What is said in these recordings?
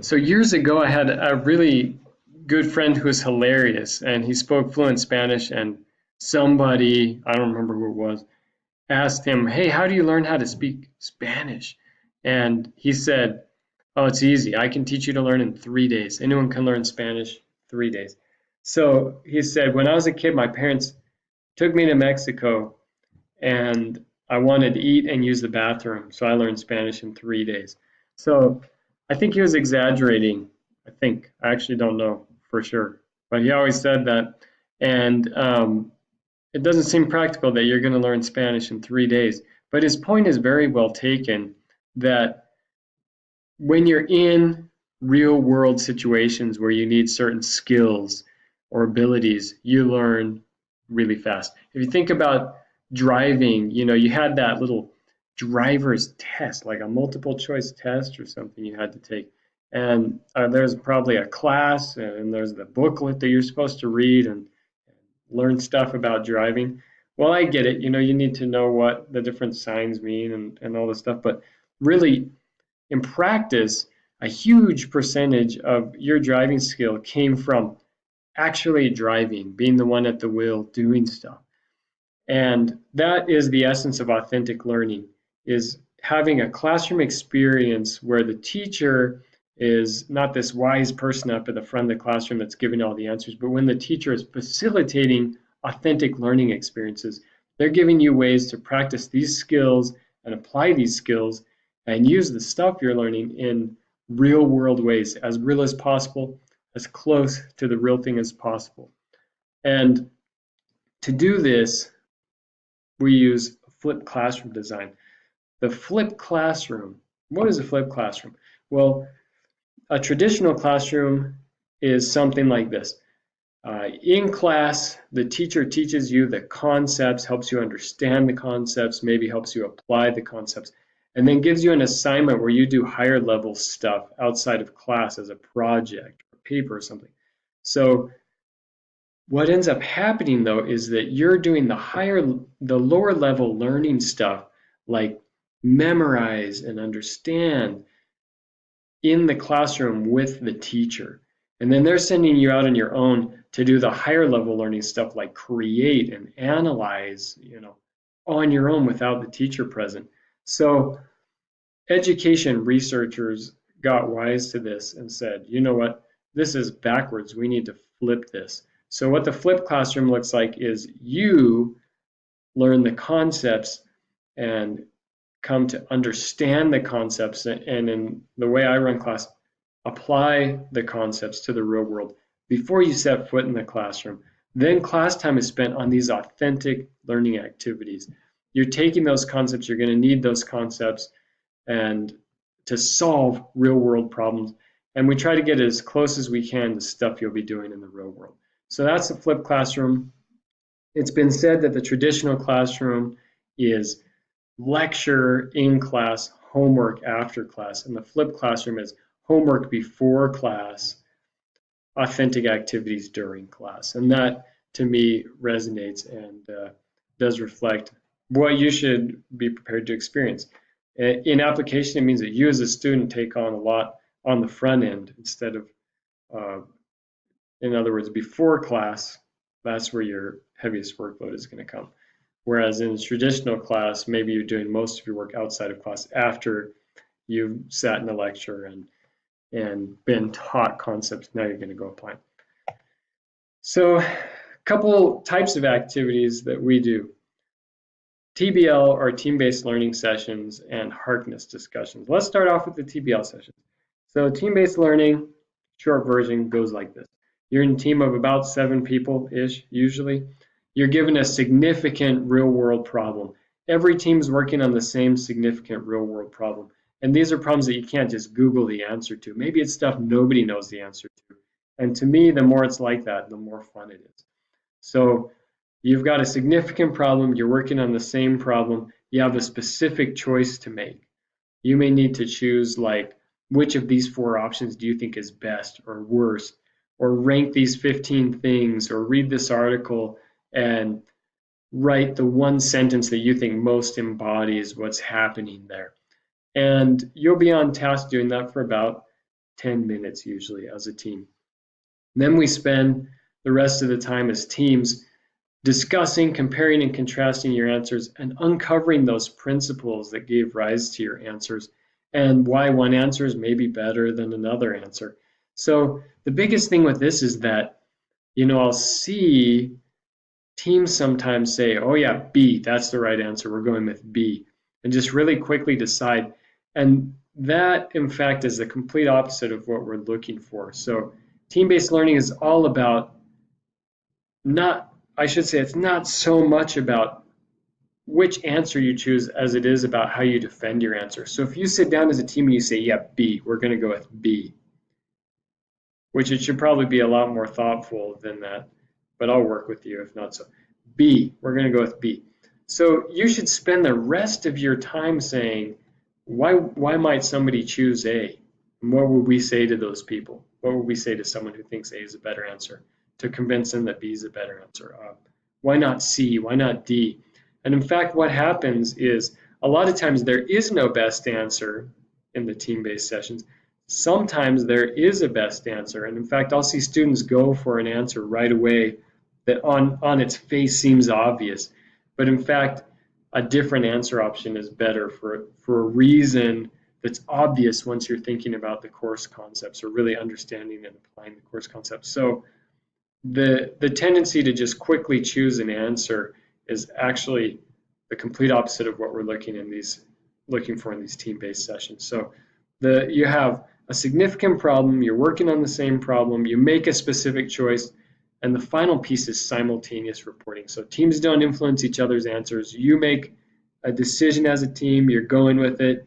So years ago, I had a really good friend who was hilarious, and he spoke fluent Spanish. And somebody, I don't remember who it was, asked him, "Hey, how do you learn how to speak Spanish?" And he said, "Oh, it's easy. I can teach you to learn in 3 days. Anyone can learn Spanish 3 days." So he said, when I was a kid, my parents took me to Mexico, and I wanted to eat and use the bathroom, so I learned Spanish in 3 days. So I think he was exaggerating. I think. I actually don't know for sure, but he always said that. And it doesn't seem practical that you're going to learn Spanish in 3 days. But his point is very well taken that when you're in real world situations where you need certain skills or abilities, you learn really fast. If you think about driving, you had that little driver's test, like a multiple choice test or something you had to take. And there's probably a class, and there's the booklet that you're supposed to read and learn stuff about driving. Well, I get it. You need to know what the different signs mean and all this stuff. But really, in practice, a huge percentage of your driving skill came from actually driving, being the one at the wheel, doing stuff. And that is the essence of authentic learning, is having a classroom experience where the teacher is not this wise person up at the front of the classroom that's giving all the answers, but when the teacher is facilitating authentic learning experiences, they're giving you ways to practice these skills and apply these skills and use the stuff you're learning in real world ways, as real as possible, as close to the real thing as possible. And to do this, we use flipped classroom design. The flipped classroom, what is a flipped classroom? Well, a traditional classroom is something like this. In class, the teacher teaches you the concepts, helps you understand the concepts, maybe helps you apply the concepts, and then gives you an assignment where you do higher level stuff outside of class as a project or paper or something. So what ends up happening though is that you're doing the lower level learning stuff like memorize and understand in the classroom with the teacher. And then they're sending you out on your own to do the higher level learning stuff like create and analyze, on your own without the teacher present. So education researchers got wise to this and said, you know what, this is backwards. We need to flip this. So what the flipped classroom looks like is you learn the concepts and come to understand the concepts, and in the way I run class, apply the concepts to the real world before you set foot in the classroom. Then class time is spent on these authentic learning activities. You're taking those concepts, you're going to need those concepts and to solve real world problems. And we try to get as close as we can to stuff you'll be doing in the real world. So that's the flipped classroom. It's been said that the traditional classroom is lecture in class, homework after class, and the flipped classroom is homework before class, authentic activities during class. And that, to me, resonates and does reflect what you should be prepared to experience. In application, it means that you as a student take on a lot on the front end instead of, in other words, before class, that's where your heaviest workload is going to come. Whereas in a traditional class, maybe you're doing most of your work outside of class after you've sat in a lecture and been taught concepts. Now you're going to go apply. So a couple types of activities that we do. TBL are team-based learning sessions and Harkness discussions. Let's start off with the TBL sessions. So team-based learning, short version, goes like this. You're in a team of about 7 people-ish, usually. You're given a significant real-world problem. Every team's working on the same significant real-world problem. And these are problems that you can't just Google the answer to. Maybe it's stuff nobody knows the answer to. And to me, the more it's like that, the more fun it is. So you've got a significant problem, you're working on the same problem, you have a specific choice to make. You may need to choose, like, which of these 4 options do you think is best or worst, or rank these 15 things, or read this article and write the one sentence that you think most embodies what's happening there. And you'll be on task doing that for about 10 minutes usually as a team. Then we spend the rest of the time as teams discussing, comparing, and contrasting your answers and uncovering those principles that gave rise to your answers and why one answer is maybe better than another answer. So the biggest thing with this is that, I'll see teams sometimes say, oh yeah, B, that's the right answer. We're going with B, and just really quickly decide. And that, in fact, is the complete opposite of what we're looking for. So team-based learning is all about I should say it's not so much about which answer you choose as it is about how you defend your answer. So if you sit down as a team and you say, yeah, B, we're going to go with B, which it should probably be a lot more thoughtful than that, but I'll work with you if not so. B, we're going to go with B. So you should spend the rest of your time saying, why might somebody choose A? And what would we say to those people? What would we say to someone who thinks A is a better answer to convince them that B is a better answer? Why not C? Why not D? And in fact, what happens is a lot of times there is no best answer in the team-based sessions. Sometimes there is a best answer. And in fact, I'll see students go for an answer right away that on its face seems obvious. But in fact, a different answer option is better for a reason that's obvious once you're thinking about the course concepts or really understanding and applying the course concepts. So the tendency to just quickly choose an answer is actually the complete opposite of what we're looking for in these team-based sessions. So you have a significant problem, you're working on the same problem, you make a specific choice, and the final piece is simultaneous reporting. So teams don't influence each other's answers. You make a decision as a team, you're going with it,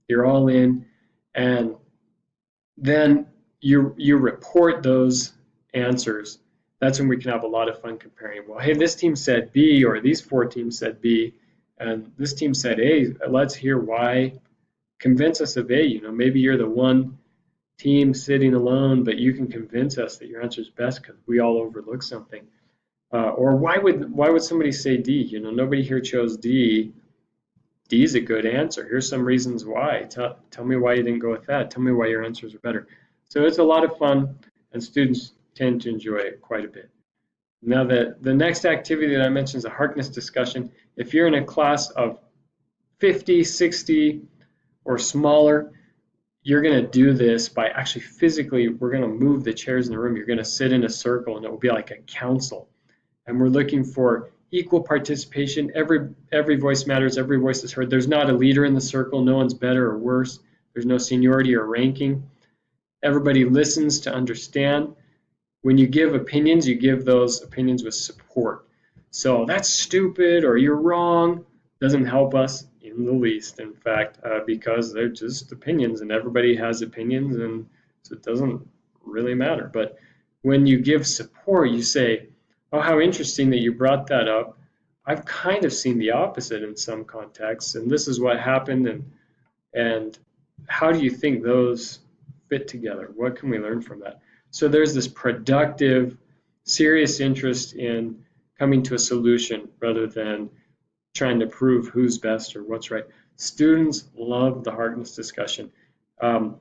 you're all in, and then you report those answers. That's when we can have a lot of fun comparing. Well, hey, this team said B, or these 4 teams said B, and this team said A. Let's hear why. Convince us of A. Maybe you're the one team sitting alone, but you can convince us that your answer is best because we all overlook something. Or why would somebody say D? Nobody here chose D. D is a good answer. Here's some reasons why. Tell me why you didn't go with that. Tell me why your answers are better. So it's a lot of fun, and students tend to enjoy it quite a bit. Now, the next activity that I mentioned is a Harkness discussion. If you're in a class of 50, 60, or smaller, you're going to do this by actually physically, we're going to move the chairs in the room. You're going to sit in a circle, and it will be like a council. And we're looking for equal participation. Every voice matters. Every voice is heard. There's not a leader in the circle. No one's better or worse. There's no seniority or ranking. Everybody listens to understand. When you give opinions, you give those opinions with support. So that's stupid or you're wrong doesn't help us in the least. In fact, because they're just opinions and everybody has opinions, and so it doesn't really matter. But when you give support, you say, oh, how interesting that you brought that up. I've kind of seen the opposite in some contexts, and this is what happened, and how do you think those fit together? What can we learn from that? So there's this productive, serious interest in coming to a solution rather than trying to prove who's best or what's right. Students love the Harkness discussion. I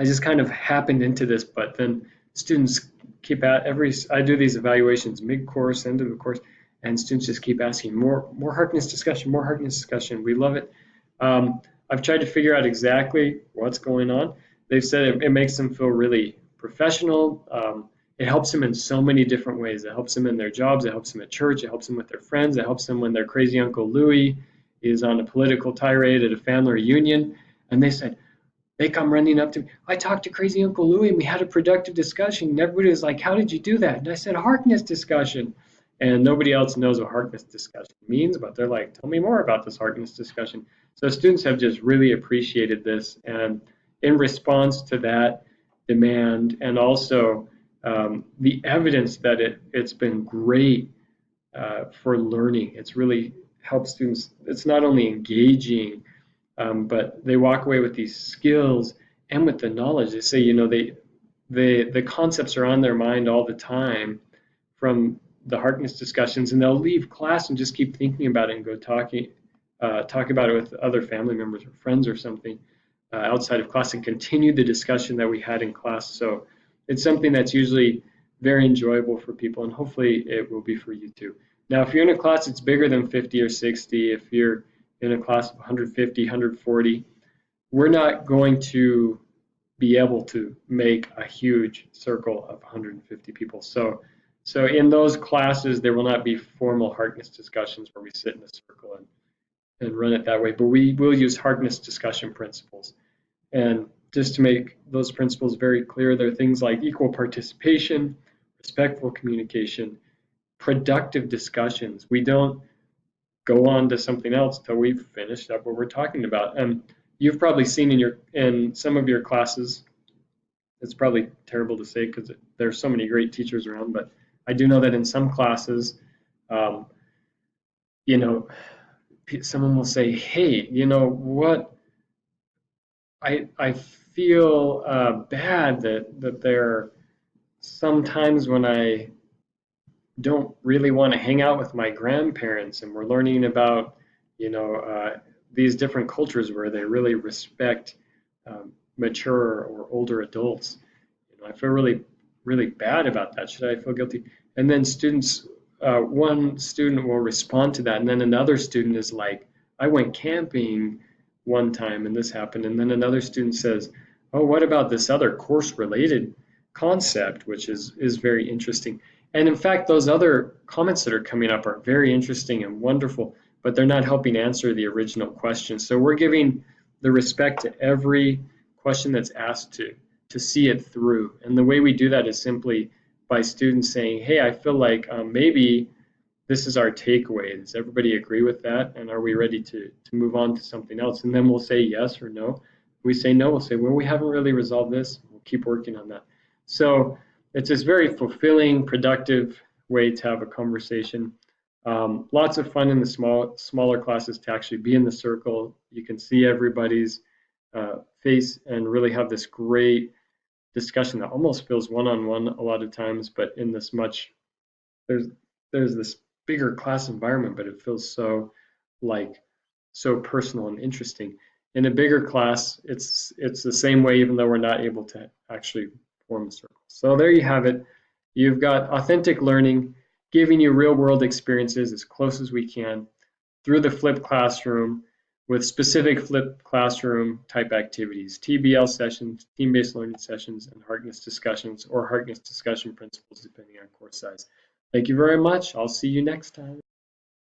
just kind of happened into this, but then students keep I do these evaluations mid-course, end of the course, and students just keep asking more Harkness discussion, more Harkness discussion. We love it. I've tried to figure out exactly what's going on. They've said it makes them feel really professional. It helps them in so many different ways. It helps them in their jobs. It helps them at church. It helps them with their friends. It helps them when their crazy Uncle Louie is on a political tirade at a family reunion. And they come running up to me. I talked to crazy Uncle Louie and we had a productive discussion. And everybody was like, how did you do that? And I said, Harkness discussion. And nobody else knows what Harkness discussion means, but they're like, tell me more about this Harkness discussion. So students have just really appreciated this. And in response to that demand and also the evidence that it's been great for learning. It's really helped students. It's not only engaging, but they walk away with these skills and with the knowledge. They say, the concepts are on their mind all the time from the Harkness discussions, and they'll leave class and just keep thinking about it and go talk about it with other family members or friends or something. outside of class and continue the discussion that we had in class. So it's something that's usually very enjoyable for people, and hopefully it will be for you too. Now, if you're in a class that's bigger than 50 or 60, if you're in a class of 150, 140, we're not going to be able to make a huge circle of 150 people. So in those classes, there will not be formal Harkness discussions where we sit in a circle and run it that way, but we will use Harkness discussion principles. And just to make those principles very clear, they're things like equal participation, respectful communication, productive discussions. We don't go on to something else till we've finished up what we're talking about. And you've probably seen in some of your classes, it's probably terrible to say because there's so many great teachers around, but I do know that in some classes, um, you know, someone will say, "Hey, you know what? I feel bad that there are sometimes when I don't really want to hang out with my grandparents, and we're learning about, you know, these different cultures where they really respect mature or older adults. You know, I feel really bad about that. Should I feel guilty?" And then one student will respond to that, and then another student is like, "I went camping one time and this happened," and then another student says, "Oh, what about this other course-related concept, which is very interesting." And in fact, those other comments that are coming up are very interesting and wonderful, but they're not helping answer the original question. So we're giving the respect to every question that's asked to see it through. And the way we do that is simply by students saying, "Hey, I feel like maybe this is our takeaway. Does everybody agree with that? And are we ready to move on to something else?" And then we'll say yes or no. If we say no, we'll say, "Well, we haven't really resolved this. We'll keep working on that." So it's this very fulfilling, productive way to have a conversation. Lots of fun in the smaller classes to actually be in the circle. You can see everybody's face and really have this great discussion that almost feels one-on-one a lot of times, but in this there's there's this bigger class environment, but it feels so personal and interesting. In a bigger class, it's the same way, even though we're not able to actually form a circle. So there you have it. You've got authentic learning, giving you real world experiences as close as we can through the flipped classroom with specific flipped classroom type activities, TBL sessions, team-based learning sessions, and Harkness discussions or Harkness discussion principles, depending on course size. Thank you very much. I'll see you next time.